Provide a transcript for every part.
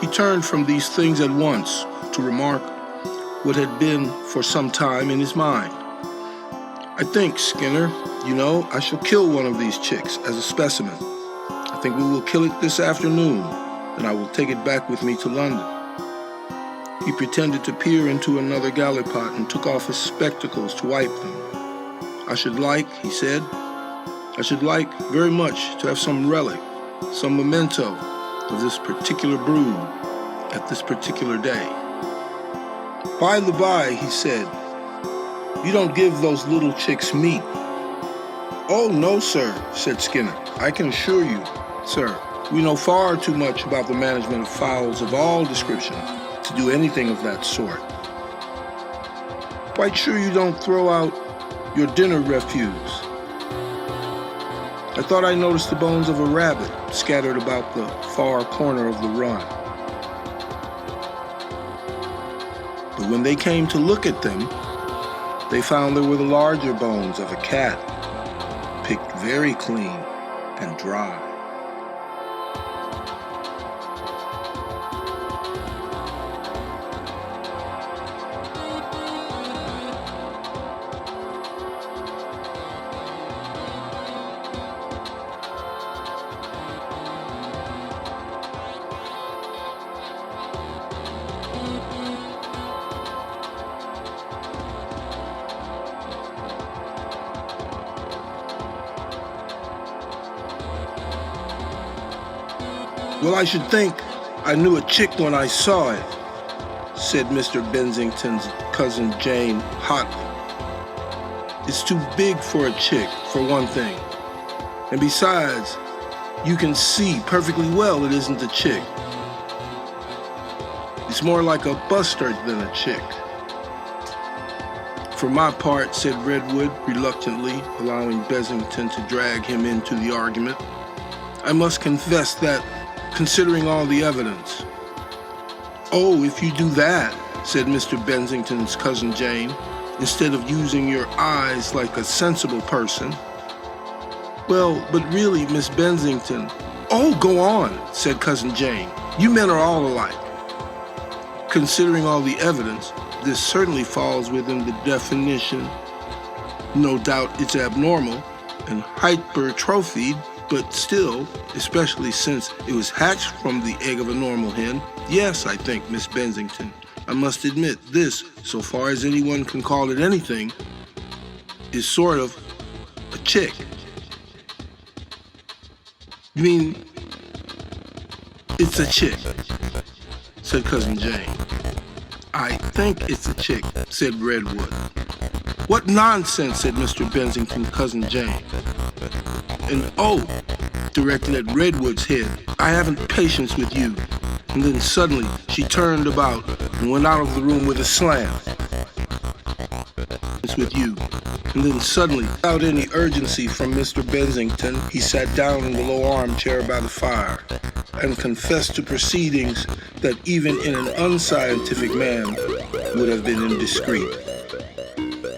He turned from these things at once to remark what had been for some time in his mind. "I think, Skinner, I shall kill one of these chicks as a specimen. I think we will kill it this afternoon, and I will take it back with me to London." He pretended to peer into another gallipot and took off his spectacles to wipe them. "I should like," he said, "I should like very much to have some relic, some memento of this particular brood at this particular day. By the by," he said, "you don't give those little chicks meat." "Oh, no, sir," said Skinner. "I can assure you, sir, we know far too much about the management of fowls of all descriptions to do anything of that sort." "Quite sure you don't throw out your dinner refuse?" "I thought I noticed the bones of a rabbit scattered about the far corner of the run." But when they came to look at them, they found there were the larger bones of a cat, picked very clean and dry. "Well, I should think I knew a chick when I saw it," said Mr. Bensington's cousin Jane hotly. "It's too big for a chick, for one thing. And besides, you can see perfectly well it isn't a chick. It's more like a bustard than a chick." "For my part," said Redwood reluctantly, allowing Bensington to drag him into the argument, "I must confess that, considering all the evidence—" "Oh, if you do that," said Mr. Bensington's cousin Jane, "instead of using your eyes like a sensible person—" "Well, but really, Miss Bensington—" "Oh, go on," said cousin Jane. "You men are all alike. Considering all the evidence, this certainly falls within the definition. No doubt it's abnormal and hypertrophied, but still, especially since it was hatched from the egg of a normal hen, yes, I think, Miss Bensington, I must admit this, so far as anyone can call it anything, is sort of a chick." "You mean it's a chick?" said cousin Jane. "I think it's a chick," said Redwood. "What nonsense," said Mr. Bensington's cousin Jane. And "oh," directed at Redwood's head, "I haven't patience with you." And then suddenly she turned about and went out of the room with a slam. "It's with you." And then suddenly, without any urgency from Mr. Bensington, he sat down in the low armchair by the fire and confessed to proceedings that even in an unscientific man would have been indiscreet.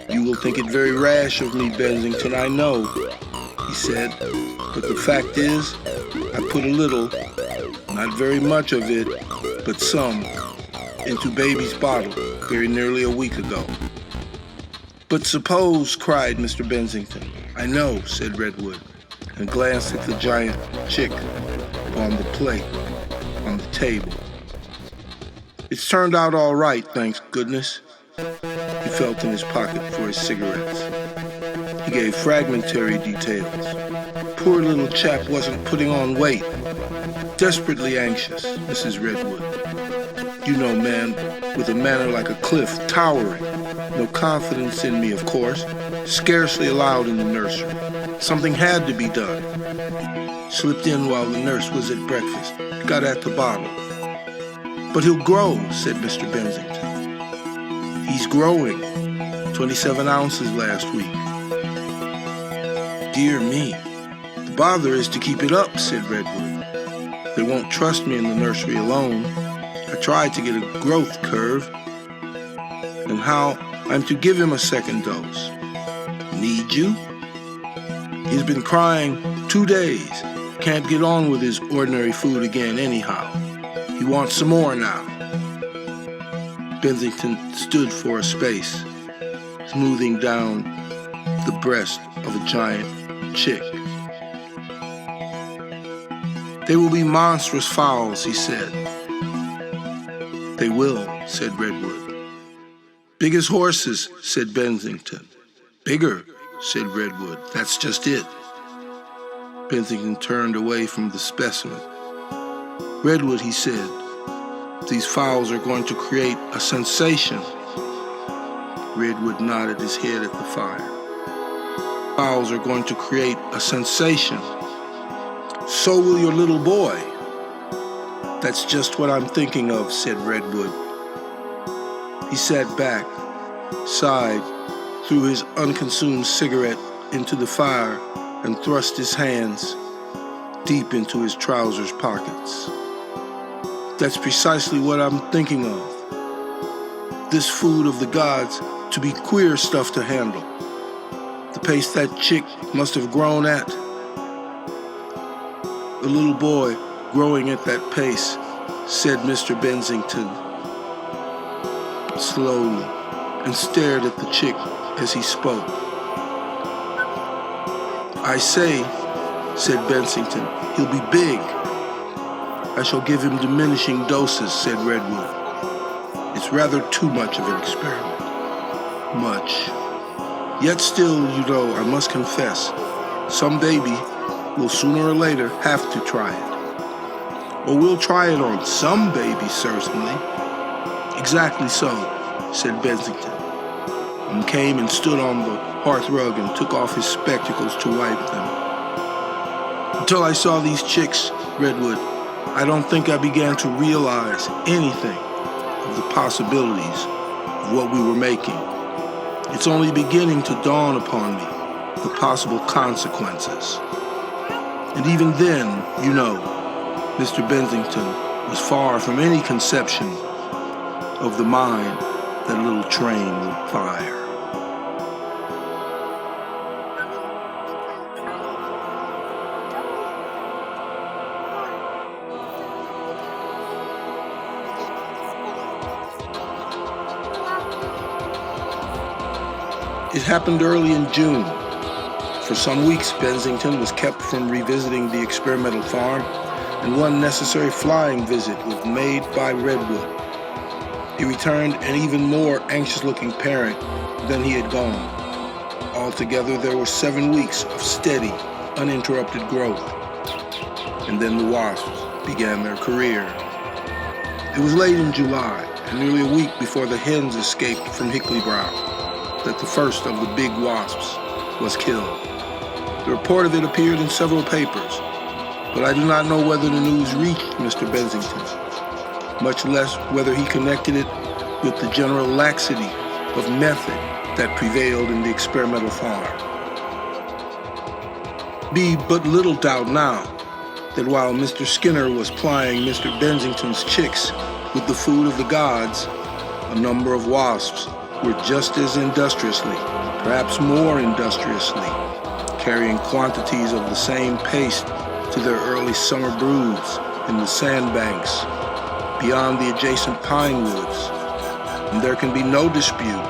"You will think it very rash of me, Bensington, I know," he said, "but the fact is, I put a little, not very much of it, but some, into baby's bottle very nearly a week ago." "But suppose," cried Mr. Bensington. "I know," said Redwood, and glanced at the giant chick upon the plate on the table. "It's turned out all right, thanks goodness." He felt in his pocket for his cigarettes. He gave fragmentary details. Poor little chap wasn't putting on weight. Desperately anxious, Mrs. Redwood. You know, man, with a manner like a cliff, towering. No confidence in me, of course. Scarcely allowed in the nursery. Something had to be done. Slipped in while the nurse was at breakfast. Got at the bottle. "But he'll grow," said Mr. Bensington. "He's growing. 27 ounces last week." "Dear me. The bother is to keep it up," said Redwood. "They won't trust me in the nursery alone. I tried to get a growth curve. And how I'm to give him a second dose." "Need you?" "He's been crying 2 days. Can't get on with his ordinary food again anyhow." He wants some more now. Bensington stood for a space, smoothing down the breast of a giant chick. They will be monstrous fowls, he said. They will, said Redwood. Big as horses, said Bensington. Bigger, said Redwood. That's just it. Bensington turned away from the specimen. Redwood, he said, these fowls are going to create a sensation. Redwood nodded his head at the fire. Fowls are going to create a sensation. So will your little boy. That's just what I'm thinking of, said Redwood. He sat back, sighed, threw his unconsumed cigarette into the fire, and thrust his hands deep into his trousers pockets. That's precisely what I'm thinking of. This food of the gods to be queer stuff to handle. The pace that chick must have grown at. The little boy growing at that pace, said Mr. Bensington slowly, and stared at the chick as he spoke. I say, said Bensington, he'll be big. I shall give him diminishing doses, said Redwood. It's rather too much of an experiment. Much. Yet still, you know, I must confess, some baby will sooner or later have to try it. Or we'll try it on some baby, certainly. Exactly so, said Bensington, and came and stood on the hearthrug and took off his spectacles to wipe them. Until I saw these chicks, Redwood, I don't think I began to realize anything of the possibilities of what we were making. It's only beginning to dawn upon me, the possible consequences. And even then, you know, Mr. Bensington was far from any conception of the mind that little train would fire. It happened early in June. For some weeks, Bensington was kept from revisiting the experimental farm, and one necessary flying visit was made by Redwood. He returned an even more anxious-looking parent than he had gone. Altogether, there were 7 weeks of steady, uninterrupted growth. And then the Wasps began their career. It was late in July, and nearly a week before the hens escaped from Hickley Brow, that the first of the big wasps was killed. The report of it appeared in several papers, but I do not know whether the news reached Mr. Bensington, much less whether he connected it with the general laxity of method that prevailed in the experimental farm. Be but little doubt now that while Mr. Skinner was plying Mr. Bensington's chicks with the food of the gods, a number of wasps were just as industriously, perhaps more industriously, carrying quantities of the same paste to their early summer broods in the sandbanks beyond the adjacent pine woods. And there can be no dispute,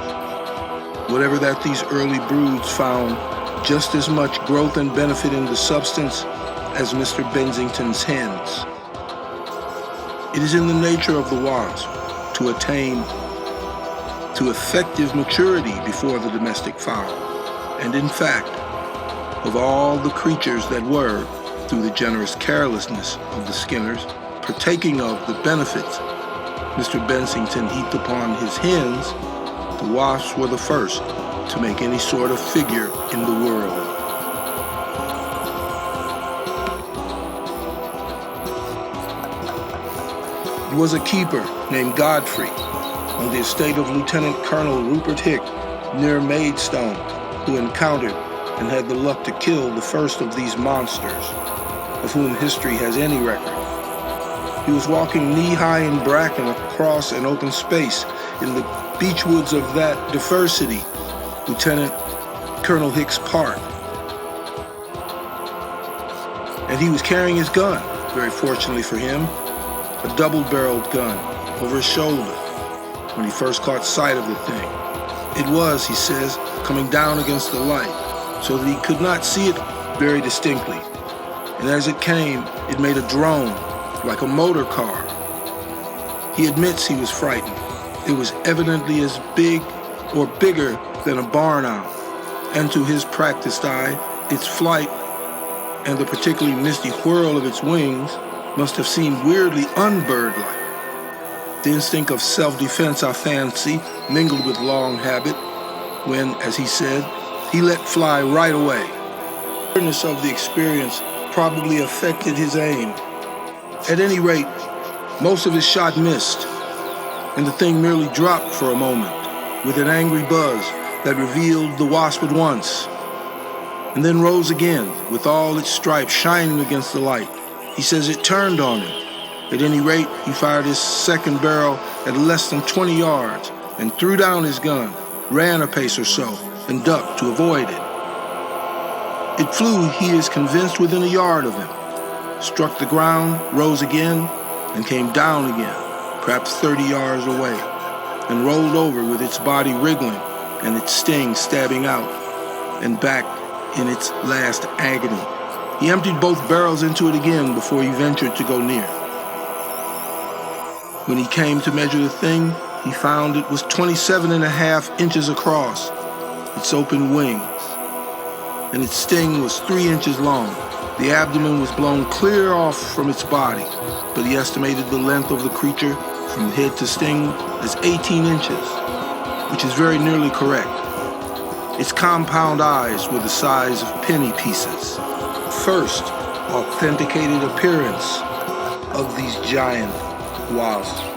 whatever that these early broods found just as much growth and benefit in the substance as Mr. Bensington's hens. It is in the nature of the wasp to attain to effective maturity before the domestic fowl. And in fact, of all the creatures that were, through the generous carelessness of the Skinners, partaking of the benefits Mr. Bensington heaped upon his hens, the wasps were the first to make any sort of figure in the world. It was a keeper named Godfrey on the estate of Lieutenant Colonel Rupert Hick near Maidstone, who encountered and had the luck to kill the first of these monsters, of whom history has any record. He was walking knee-high in bracken across an open space in the beech woods of that diversity, Lieutenant Colonel Hick's Park. And he was carrying his gun, very fortunately for him, a double-barreled gun, over his shoulder when he first caught sight of the thing. It was, he says, coming down against the light so that he could not see it very distinctly. And as it came, it made a drone like a motor car. He admits he was frightened. It was evidently as big or bigger than a barn owl, and to his practiced eye, its flight and the particularly misty whirl of its wings must have seemed weirdly unbird-like. The instinct of self-defense, I fancy, mingled with long habit when, as he said, he let fly right away. The weirdness of the experience probably affected his aim. At any rate, most of his shot missed, and the thing merely dropped for a moment with an angry buzz that revealed the wasp at once, and then rose again with all its stripes shining against the light. He says it turned on him. At any rate, he fired his second barrel at less than 20 yards and threw down his gun, ran a pace or so, and ducked to avoid it. It flew, he is convinced, within a yard of him, struck the ground, rose again, and came down again, perhaps 30 yards away, and rolled over with its body wriggling and its sting stabbing out and back in its last agony. He emptied both barrels into it again before he ventured to go near. When he came to measure the thing, he found it was 27.5 inches across, its open wings, and its sting was 3 inches long. The abdomen was blown clear off from its body, but he estimated the length of the creature from head to sting as 18 inches, which is very nearly correct. Its compound eyes were the size of penny pieces. First authenticated appearance of these giant wasps.